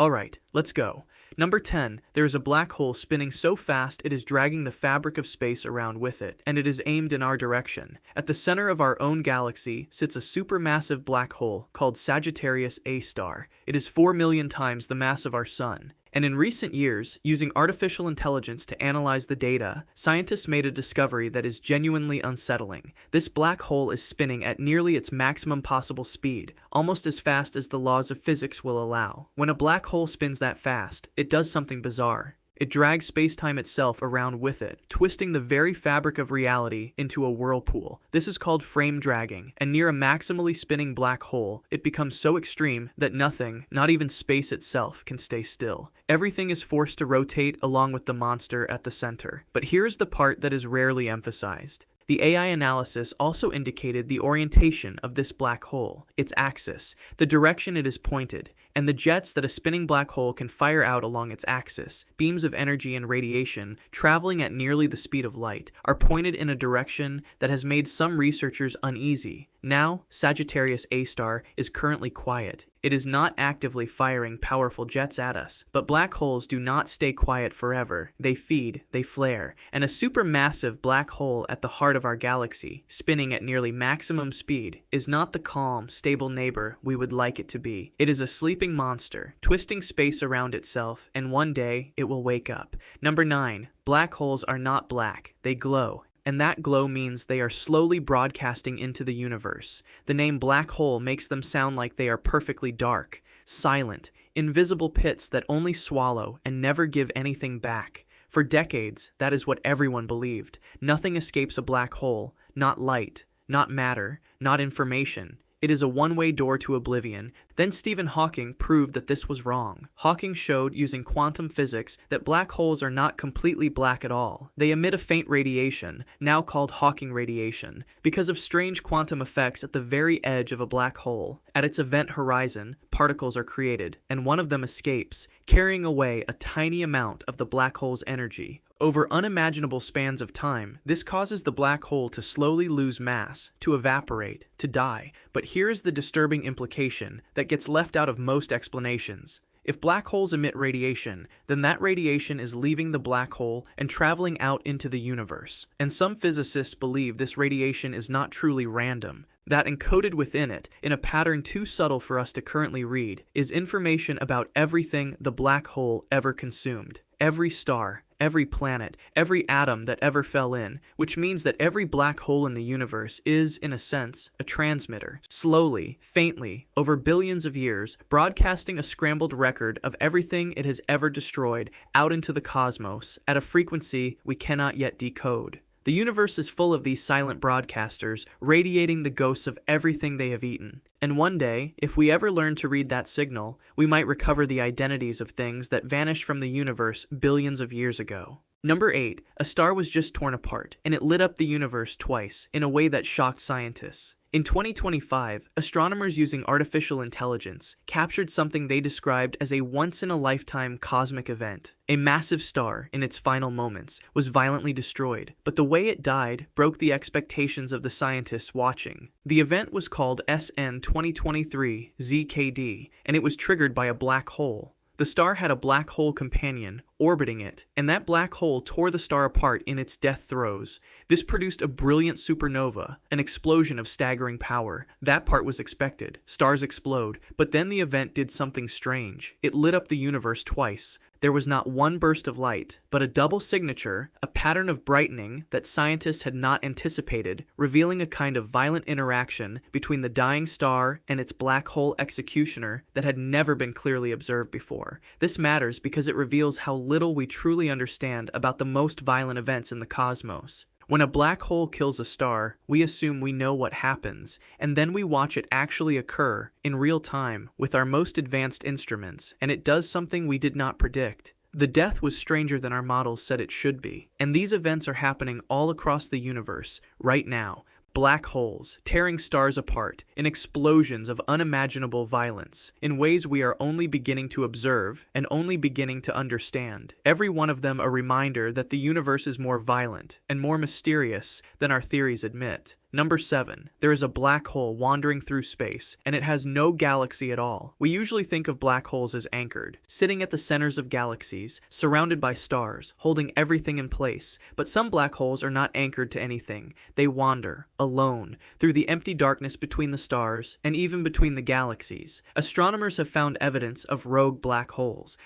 Alright, let's go. Number 10. There is a black hole spinning so fast it is dragging the fabric of space around with it, and it is aimed in our direction. At the center of our own galaxy sits a supermassive black hole called Sagittarius A star. It is 4 million times the mass of our Sun. And in recent years, using artificial intelligence to analyze the data, scientists made a discovery that is genuinely unsettling. This black hole is spinning at nearly its maximum possible speed, almost as fast as the laws of physics will allow. When a black hole spins that fast, it does something bizarre. It drags space-time itself around with it, twisting the very fabric of reality into a whirlpool. This is called frame dragging, and near a maximally spinning black hole, it becomes so extreme that nothing, not even space itself, can stay still. Everything is forced to rotate along with the monster at the center. But here is the part that is rarely emphasized. The AI analysis also indicated the orientation of this black hole, its axis, the direction it is pointed, and the jets that a spinning black hole can fire out along its axis, beams of energy and radiation, traveling at nearly the speed of light, are pointed in a direction that has made some researchers uneasy. Now, Sagittarius A star is currently quiet. It is not actively firing powerful jets at us, but black holes do not stay quiet forever. They feed, they flare, and a supermassive black hole at the heart of our galaxy, spinning at nearly maximum speed, is not the calm, stable neighbor we would like it to be. It is a sleeping monster, twisting space around itself, and one day it will wake up. Number 9. Black holes are not black, they glow. And that glow means they are slowly broadcasting into the universe. The name black hole makes them sound like they are perfectly dark, silent, invisible pits that only swallow and never give anything back. For decades, that is what everyone believed. Nothing escapes a black hole, not light, not matter, not information. It is a one-way door to oblivion. Then Stephen Hawking proved that this was wrong. Hawking showed using quantum physics that black holes are not completely black at all. They emit a faint radiation, now called Hawking radiation, because of strange quantum effects at the very edge of a black hole. At its event horizon, particles are created, and one of them escapes, carrying away a tiny amount of the black hole's energy. Over unimaginable spans of time, this causes the black hole to slowly lose mass, to evaporate, to die. But here is the disturbing implication that gets left out of most explanations. If black holes emit radiation, then that radiation is leaving the black hole and traveling out into the universe. And some physicists believe this radiation is not truly random. That encoded within it, in a pattern too subtle for us to currently read, is information about everything the black hole ever consumed. Every star, every planet, every atom that ever fell in, which means that every black hole in the universe is, in a sense, a transmitter, slowly, faintly, over billions of years, broadcasting a scrambled record of everything it has ever destroyed out into the cosmos at a frequency we cannot yet decode. The universe is full of these silent broadcasters, radiating the ghosts of everything they have eaten. And one day, if we ever learn to read that signal, we might recover the identities of things that vanished from the universe billions of years ago. Number 8. A star was just torn apart, and it lit up the universe twice, in a way that shocked scientists. In 2025, astronomers using artificial intelligence captured something they described as a once-in-a-lifetime cosmic event. A massive star, in its final moments, was violently destroyed, but the way it died broke the expectations of the scientists watching. The event was called SN 2023 ZKD, and it was triggered by a black hole. The star had a black hole companion orbiting it, and that black hole tore the star apart in its death throes. This produced a brilliant supernova, an explosion of staggering power. That part was expected. Stars explode, but then the event did something strange. It lit up the universe twice. There was not one burst of light, but a double signature, a pattern of brightening that scientists had not anticipated, revealing a kind of violent interaction between the dying star and its black hole executioner that had never been clearly observed before. This matters because it reveals how little we truly understand about the most violent events in the cosmos. When a black hole kills a star, we assume we know what happens, and then we watch it actually occur in real time with our most advanced instruments, and it does something we did not predict. The death was stranger than our models said it should be, and these events are happening all across the universe right now. Black holes, tearing stars apart, in explosions of unimaginable violence, in ways we are only beginning to observe and only beginning to understand. Every one of them a reminder that the universe is more violent and more mysterious than our theories admit. Number 7. There is a black hole wandering through space, and it has no galaxy at all. We usually think of black holes as anchored, sitting at the centers of galaxies, surrounded by stars, holding everything in place. But some black holes are not anchored to anything. They wander, alone, through the empty darkness between the stars, and even between the galaxies. Astronomers have found evidence of rogue black holes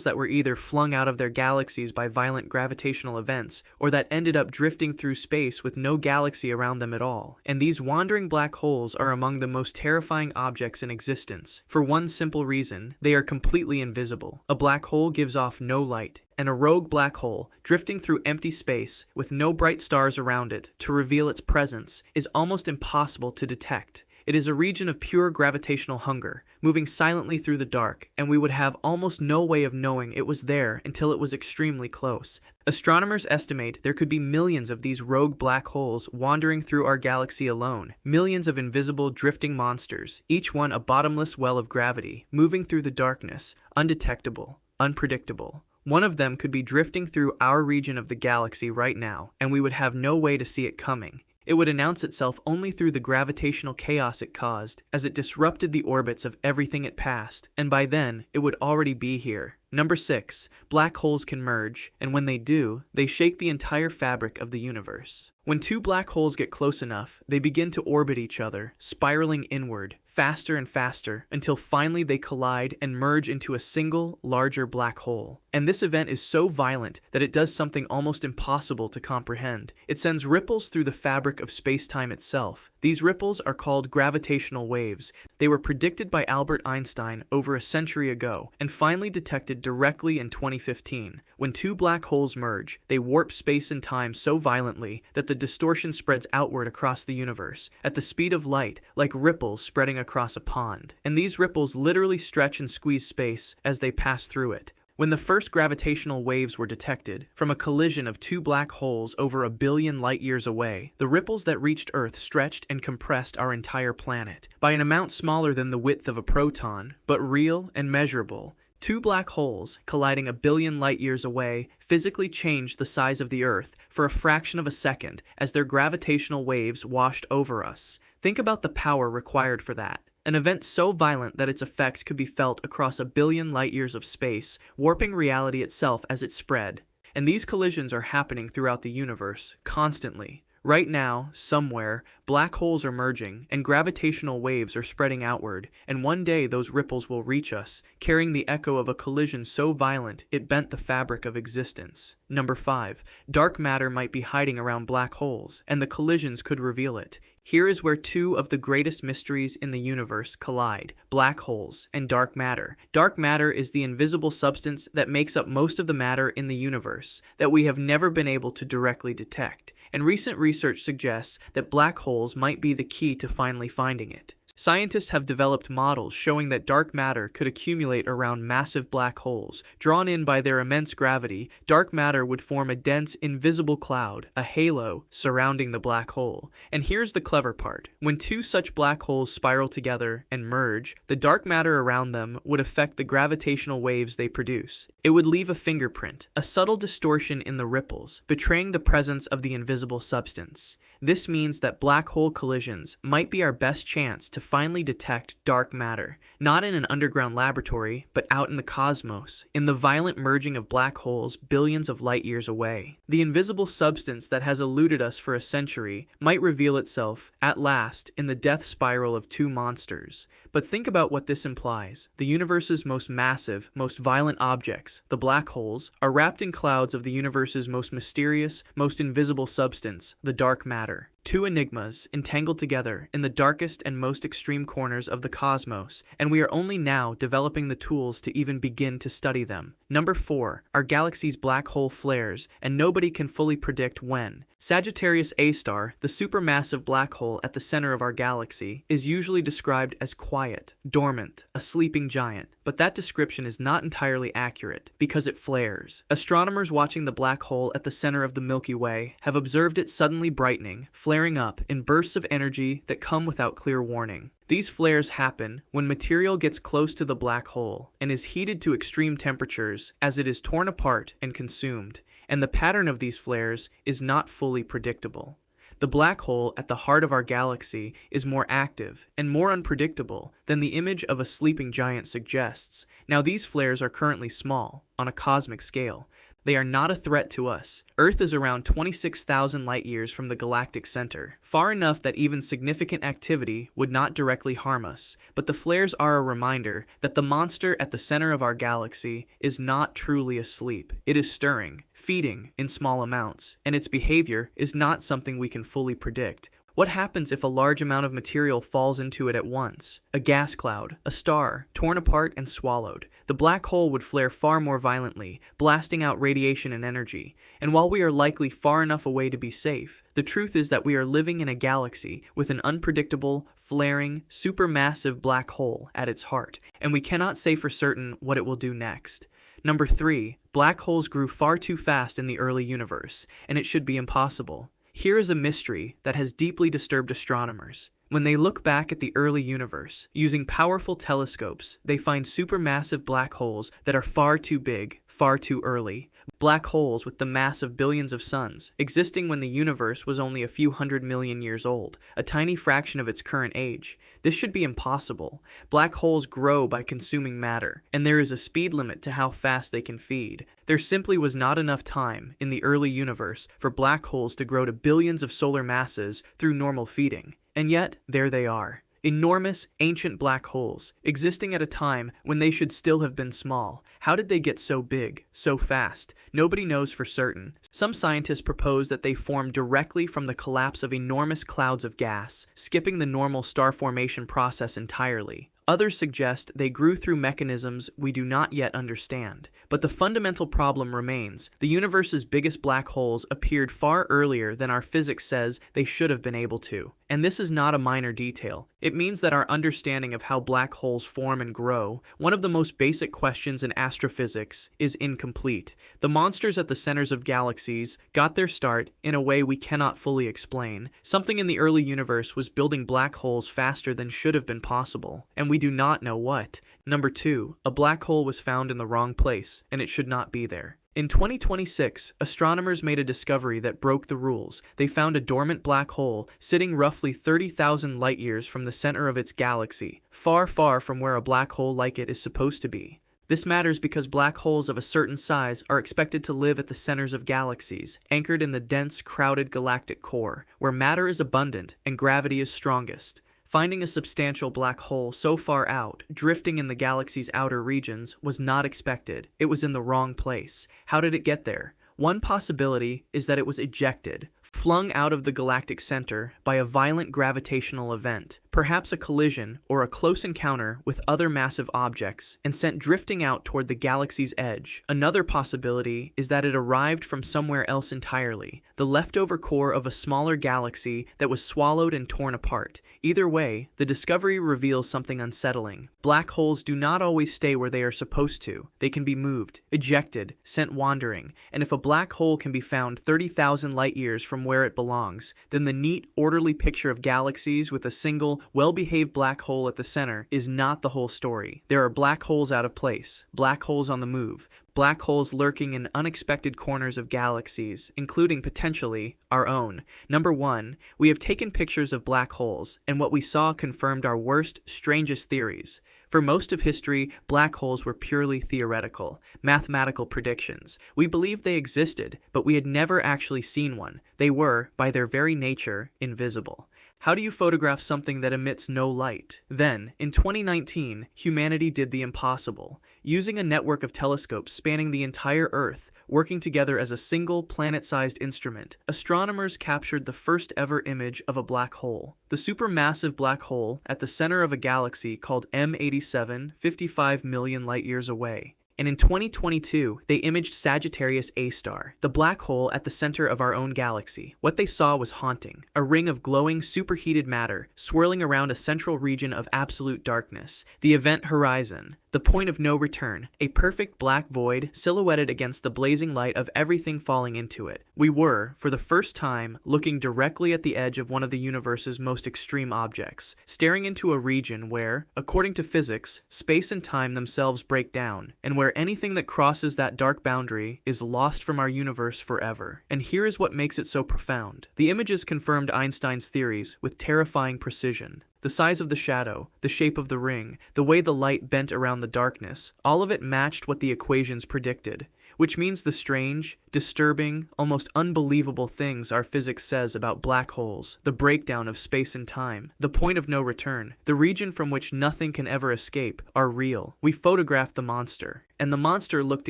that were either flung out of their galaxies by violent gravitational events, or that ended up drifting through space with no galaxy around them at all. And these wandering black holes are among the most terrifying objects in existence. For one simple reason, they are completely invisible. A black hole gives off no light, and a rogue black hole, drifting through empty space with no bright stars around it to reveal its presence, is almost impossible to detect. It is a region of pure gravitational hunger, moving silently through the dark, and we would have almost no way of knowing it was there until it was extremely close. Astronomers estimate there could be millions of these rogue black holes wandering through our galaxy alone, millions of invisible drifting monsters, each one a bottomless well of gravity, moving through the darkness, undetectable, unpredictable. One of them could be drifting through our region of the galaxy right now, and we would have no way to see it coming. It would announce itself only through the gravitational chaos it caused, as it disrupted the orbits of everything it passed, and by then, it would already be here. Number 6. Black holes can merge, and when they do, they shake the entire fabric of the universe. When two black holes get close enough, they begin to orbit each other, spiraling inward, faster and faster, until finally they collide and merge into a single, larger black hole. And this event is so violent that it does something almost impossible to comprehend. It sends ripples through the fabric of space-time itself. These ripples are called gravitational waves. They were predicted by Albert Einstein over a century ago, and finally detected directly in 2015. When two black holes merge, they warp space and time so violently that the distortion spreads outward across the universe, at the speed of light, like ripples spreading across a pond. And these ripples literally stretch and squeeze space as they pass through it. When the first gravitational waves were detected, from a collision of two black holes over 1 billion light-years away, the ripples that reached Earth stretched and compressed our entire planet, by an amount smaller than the width of a proton, but real and measurable. Two black holes, colliding 1 billion light-years away, physically changed the size of the Earth for a fraction of a second as their gravitational waves washed over us. Think about the power required for that. An event so violent that its effects could be felt across 1 billion light-years of space, warping reality itself as it spread. And these collisions are happening throughout the universe, constantly. Right now, somewhere, black holes are merging, and gravitational waves are spreading outward, and one day those ripples will reach us, carrying the echo of a collision so violent it bent the fabric of existence. Number 5. Dark matter might be hiding around black holes, and the collisions could reveal it. Here is where two of the greatest mysteries in the universe collide: black holes and dark matter. Dark matter is the invisible substance that makes up most of the matter in the universe that we have never been able to directly detect, and recent research suggests that black holes might be the key to finally finding it. Scientists have developed models showing that dark matter could accumulate around massive black holes. Drawn in by their immense gravity, dark matter would form a dense, invisible cloud, a halo, surrounding the black hole. And here's the clever part. When two such black holes spiral together and merge, the dark matter around them would affect the gravitational waves they produce. It would leave a fingerprint, a subtle distortion in the ripples, betraying the presence of the invisible substance. This means that black hole collisions might be our best chance to finally detect dark matter, not in an underground laboratory, but out in the cosmos, in the violent merging of black holes billions of light-years away. The invisible substance that has eluded us for a century might reveal itself, at last, in the death spiral of two monsters. But think about what this implies. The universe's most massive, most violent objects, the black holes, are wrapped in clouds of the universe's most mysterious, most invisible substance, the dark matter. Two enigmas entangled together in the darkest and most extreme corners of the cosmos, and we are only now developing the tools to even begin to study them. Number 4. Our galaxy's black hole flares, and nobody can fully predict when. Sagittarius A star, the supermassive black hole at the center of our galaxy, is usually described as quiet, dormant, a sleeping giant. But that description is not entirely accurate, because it flares. Astronomers watching the black hole at the center of the Milky Way have observed it suddenly brightening, flaring up in bursts of energy that come without clear warning. These flares happen when material gets close to the black hole and is heated to extreme temperatures as it is torn apart and consumed, and the pattern of these flares is not fully predictable. The black hole at the heart of our galaxy is more active and more unpredictable than the image of a sleeping giant suggests. Now, these flares are currently small, on a cosmic scale. They are not a threat to us. Earth is around 26,000 light-years from the galactic center, far enough that even significant activity would not directly harm us. But the flares are a reminder that the monster at the center of our galaxy is not truly asleep. It is stirring, feeding in small amounts, and its behavior is not something we can fully predict. What happens if a large amount of material falls into it at once? A gas cloud, a star, torn apart and swallowed. The black hole would flare far more violently, blasting out radiation and energy. And while we are likely far enough away to be safe, the truth is that we are living in a galaxy with an unpredictable, flaring, supermassive black hole at its heart, and we cannot say for certain what it will do next. Number 3. Black holes grew far too fast in the early universe, and it should be impossible. Here is a mystery that has deeply disturbed astronomers. When they look back at the early universe, using powerful telescopes, they find supermassive black holes that are far too big, far too early. Black holes with the mass of billions of suns, existing when the universe was only a few 100 million years old, a tiny fraction of its current age. This should be impossible. Black holes grow by consuming matter, and there is a speed limit to how fast they can feed. There simply was not enough time in the early universe for black holes to grow to billions of solar masses through normal feeding. And yet, there they are. Enormous, ancient black holes, existing at a time when they should still have been small. How did they get so big, so fast? Nobody knows for certain. Some scientists propose that they formed directly from the collapse of enormous clouds of gas, skipping the normal star formation process entirely. Others suggest they grew through mechanisms we do not yet understand. But the fundamental problem remains. The universe's biggest black holes appeared far earlier than our physics says they should have been able to. And this is not a minor detail. It means that our understanding of how black holes form and grow, one of the most basic questions in astrophysics, is incomplete. The monsters at the centers of galaxies got their start in a way we cannot fully explain. Something in the early universe was building black holes faster than should have been possible, and we do not know what. Number 2, a black hole was found in the wrong place, and it should not be there. In 2026, astronomers made a discovery that broke the rules. They found a dormant black hole sitting roughly 30,000 light-years from the center of its galaxy, far, far from where a black hole like it is supposed to be. This matters because black holes of a certain size are expected to live at the centers of galaxies, anchored in the dense, crowded galactic core, where matter is abundant and gravity is strongest. Finding a substantial black hole so far out, drifting in the galaxy's outer regions, was not expected. It was in the wrong place. How did it get there? One possibility is that it was ejected, flung out of the galactic center by a violent gravitational event, perhaps a collision or a close encounter with other massive objects, and sent drifting out toward the galaxy's edge. Another possibility is that it arrived from somewhere else entirely, the leftover core of a smaller galaxy that was swallowed and torn apart. Either way, the discovery reveals something unsettling. Black holes do not always stay where they are supposed to. They can be moved, ejected, sent wandering, and if a black hole can be found 30,000 light-years from where it belongs, then the neat, orderly picture of galaxies with a single, well-behaved black hole at the center is not the whole story. There are black holes out of place, black holes on the move, black holes lurking in unexpected corners of galaxies, including potentially our own. Number 1, we have taken pictures of black holes, and what we saw confirmed our worst, strangest theories. For most of history, black holes were purely theoretical, mathematical predictions. We believed they existed, but we had never actually seen one. They were, by their very nature, invisible. How do you photograph something that emits no light? Then, in 2019, humanity did the impossible. Using a network of telescopes spanning the entire Earth, working together as a single planet-sized instrument, astronomers captured the first ever image of a black hole. The supermassive black hole at the center of a galaxy called M87, 55 million light-years away. And in 2022, they imaged Sagittarius A star, the black hole at the center of our own galaxy. What they saw was haunting, a ring of glowing, superheated matter swirling around a central region of absolute darkness, the event horizon. The point of no return, a perfect black void silhouetted against the blazing light of everything falling into it. We were, for the first time, looking directly at the edge of one of the universe's most extreme objects, staring into a region where, according to physics, space and time themselves break down, and where where anything that crosses that dark boundary is lost from our universe forever. And here is what makes it so profound. The images confirmed Einstein's theories with terrifying precision. The size of the shadow, the shape of the ring, the way the light bent around the darkness, all of it matched what the equations predicted. Which means the strange, disturbing, almost unbelievable things our physics says about black holes, the breakdown of space and time, the point of no return, the region from which nothing can ever escape, are real. We photographed the monster, and the monster looked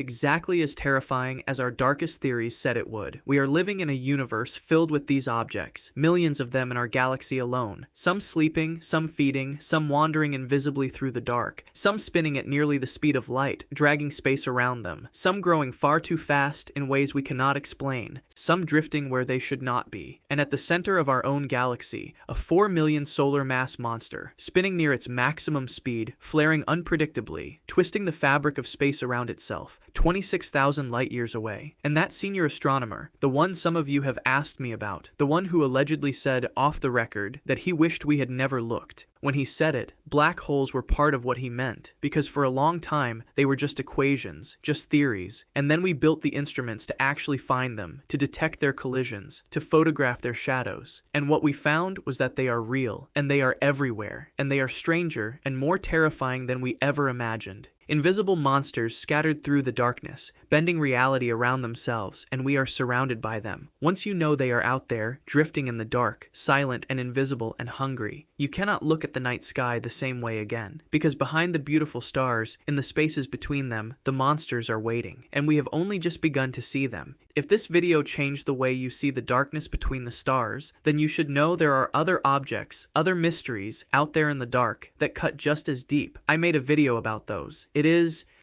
exactly as terrifying as our darkest theories said it would. We are living in a universe filled with these objects, millions of them in our galaxy alone, some sleeping, some feeding, some wandering invisibly through the dark, some spinning at nearly the speed of light, dragging space around them, some growing far too fast in ways we cannot explain, some drifting where they should not be. And at the center of our own galaxy, a 4 million solar mass monster, spinning near its maximum speed, flaring unpredictably, twisting the fabric of space around itself, 26,000 light-years away. And that senior astronomer, the one some of you have asked me about, the one who allegedly said off the record that he wished we had never looked. When he said it, black holes were part of what he meant, because for a long time they were just equations, just theories, and then we built the instruments to actually find them, to detect their collisions, to photograph their shadows. And what we found was that they are real, and they are everywhere, and they are stranger and more terrifying than we ever imagined. Invisible monsters scattered through the darkness, bending reality around themselves, and we are surrounded by them. Once you know they are out there, drifting in the dark, silent and invisible and hungry, you cannot look at the night sky the same way again, because behind the beautiful stars, in the spaces between them, the monsters are waiting, and we have only just begun to see them. If this video changed the way you see the darkness between the stars, then you should know there are other objects, other mysteries out there in the dark that cut just as deep. I made a video about those. It is